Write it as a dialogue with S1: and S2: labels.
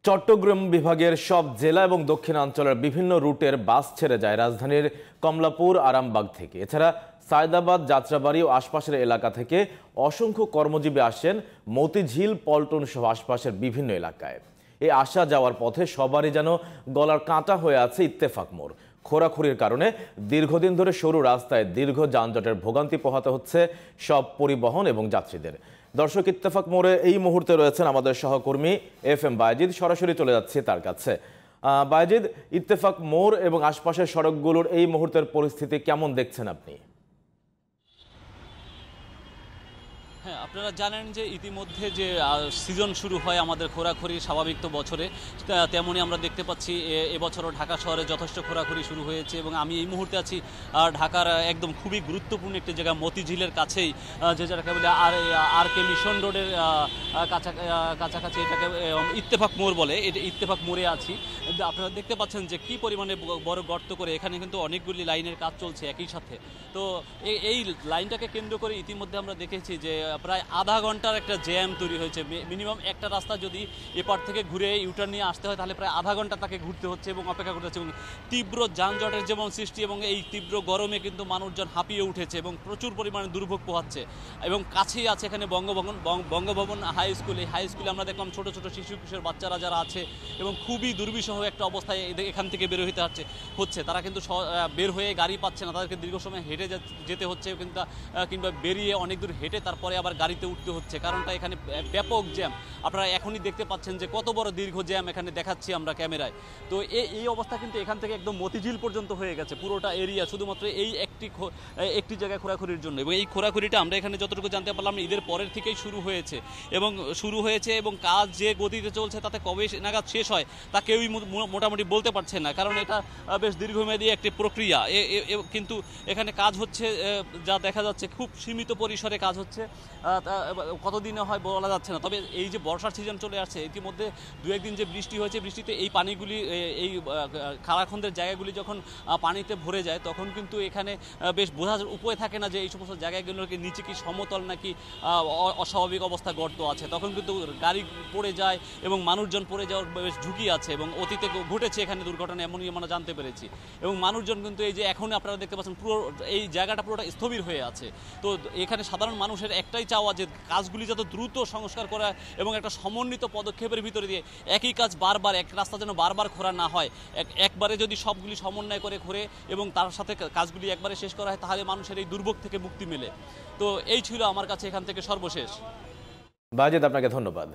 S1: চট্টগ্রাম বিভাগের সব জেলা এবং দক্ষিণাঞ্চলের বিভিন্ন রুটের বাস ছেড়ে যায় রাজধানীর কমলাপুর আরামবাগ থেকে। এছাড়া সায়দাবাদ, যাত্রাবাড়ি ও আশপাশের এলাকা থেকে অসংখ্য কর্মজীবী আসেন মতিঝিল, পল্টন সহ আশপাশের বিভিন্ন এলাকায়। এই আসা যাওয়ার পথে সবারই যেন গলার কাঁটা হয়ে আছে ইত্তেফাক মোড়। খোরাখুরির কারণে দীর্ঘদিন ধরে সরু রাস্তায় দীর্ঘ যানজটের ভোগান্তি পোহাতে হচ্ছে সব পরিবহন এবং যাত্রীদের। দর্শক, ইত্তেফাক মোড়ে এই মুহূর্তে রয়েছেন আমাদের সহকর্মী FM বায়েজিদ। সরাসরি চলে যাচ্ছে তার কাছে। বায়েজিদ, ইত্তেফাক মোড় এবং আশপাশের সড়কগুলোর এই মুহূর্তের পরিস্থিতি কেমন দেখছেন আপনি?
S2: হ্যাঁ, আপনারা জানেন যে ইতিমধ্যে যে সিজন শুরু হয় আমাদের খোরাখুরি স্বাভাবিক তো বছরে, তেমনই আমরা দেখতে পাচ্ছি এবছরও ঢাকা শহরে যথেষ্ট খোরাখুরি শুরু হয়েছে। এবং আমি এই মুহূর্তে আছি ঢাকার একদম খুবই গুরুত্বপূর্ণ একটি জায়গা মতিঝিলের কাছেই, যে জায়গাকে বলে আর কে মিশন রোডের কাছাকাছি এটাকে ইত্তেফাক মোড় বলে। এটা ইত্তেফাক মোড়ে আছি। আপনারা দেখতে পাচ্ছেন যে কি পরিমাণে বড় গর্ত করে এখানে কিন্তু অনেকগুলি লাইনের কাজ চলছে একই সাথে। তো এই লাইনটাকে কেন্দ্র করে ইতিমধ্যে আমরা দেখেছি যে প্রায় আধা ঘন্টার একটা জ্যাম তৈরি হয়েছে। মিনিমাম একটা রাস্তা যদি এপার থেকে ঘুরে ইউটার্ন নিয়ে আসতে হয় তাহলে প্রায় আধা ঘন্টা তাকে ঘুরতে হচ্ছে এবং অপেক্ষা করতে হচ্ছে। এবং তীব্র যানজটের যেমন সৃষ্টি এবং এই তীব্র গরমে কিন্তু মানুষজন হাঁপিয়ে উঠেছে এবং প্রচুর পরিমাণে দুর্ভোগ পোহাচ্ছে। এবং কাছেই আছে এখানে বঙ্গভবন হাই স্কুল। এই হাই স্কুলে আমরা দেখলাম ছোট ছোট শিশু কিশোর বাচ্চারা যারা আছে এবং খুবই দুর্বিষহ একটা অবস্থায় এখান থেকে বের হতে হচ্ছে। তারা কিন্তু বের হয়ে গাড়ি পাচ্ছে না, তাদেরকে দীর্ঘ সময় হেঁটে যেতে হচ্ছে কিংবা বেরিয়ে অনেক দূর হেঁটে তারপরে আবার গাড়িতে উঠতে হচ্ছে। কারণটা এখানে ব্যাপক জ্যাম। আপনারা এখনই দেখতে পাচ্ছেন যে কত বড় দীর্ঘ জ্যাম এখানে দেখাচ্ছি আমরা ক্যামেরায়। তো এই অবস্থা কিন্তু এখান থেকে একদম মতিঝিল পর্যন্ত হয়ে গেছে পুরোটা এরিয়া, শুধুমাত্র এই একটি জায়গায় খোরাখুরির জন্য। এবং এই খোরাখুরিটা আমরা এখানে যতটুকু জানতে পারলাম ঈদের পরের থেকেই শুরু হয়েছে এবং কাজ যে গতিতে চলছে তাতে কবে নাগাদ শেষ হয় তা কেউই মোটামুটি বলতে পারছে না, কারণ এটা বেশ দীর্ঘমেয়াদী একটি প্রক্রিয়া। কিন্তু এখানে কাজ হচ্ছে, যা দেখা যাচ্ছে খুব সীমিত পরিসরে কাজ হচ্ছে। কতদিনে হয় বলা যাচ্ছে না। তবে এই যে বর্ষার সিজন চলে আসছে, ইতিমধ্যে দু একদিন যে বৃষ্টি হয়েছে, বৃষ্টিতে এই পানিগুলি এই খারাখন্দের জায়গাগুলি যখন পানিতে ভরে যায় তখন কিন্তু এখানে বেশ বোঝার উপায় থাকে না যে এই সমস্ত জায়গাগুলোকে নিচে কি সমতল নাকি অস্বাভাবিক অবস্থা গর্ত আছে। তখন কিন্তু গাড়ি পড়ে যায় এবং মানুষজন পড়ে যাওয়ার বেশ ঝুঁকি আছে এবং অতীতে ঘটেছে এখানে দুর্ঘটনা, এমনই আমরা জানতে পেরেছি। এবং মানুষজন কিন্তু এই যে এখন আপনারা দেখতে পাচ্ছেন পুরো এই জায়গাটা পুরোটা স্থবির হয়ে আছে। তো এখানে সাধারণ মানুষের একটাই চাওয়া যে কাজগুলি যত দ্রুত সংস্কার করা এবং একটা সমন্বিত পদক্ষেপের ভিতরে দিয়ে একই কাজ বারবার, এক রাস্তা যেন বারবার খোঁড়া না হয়। একবারে যদি সবগুলি সমন্বয় করে ঘুরে এবং তার সাথে কাজগুলি একবারে শেষ করা হয় তাহলে মানুষের এই দুর্ভোগ থেকে মুক্তি মেলে। তো এই ছিল আমার কাছে এখান থেকে সর্বশেষ।
S1: বায়েজিদ, আপনাকে ধন্যবাদ।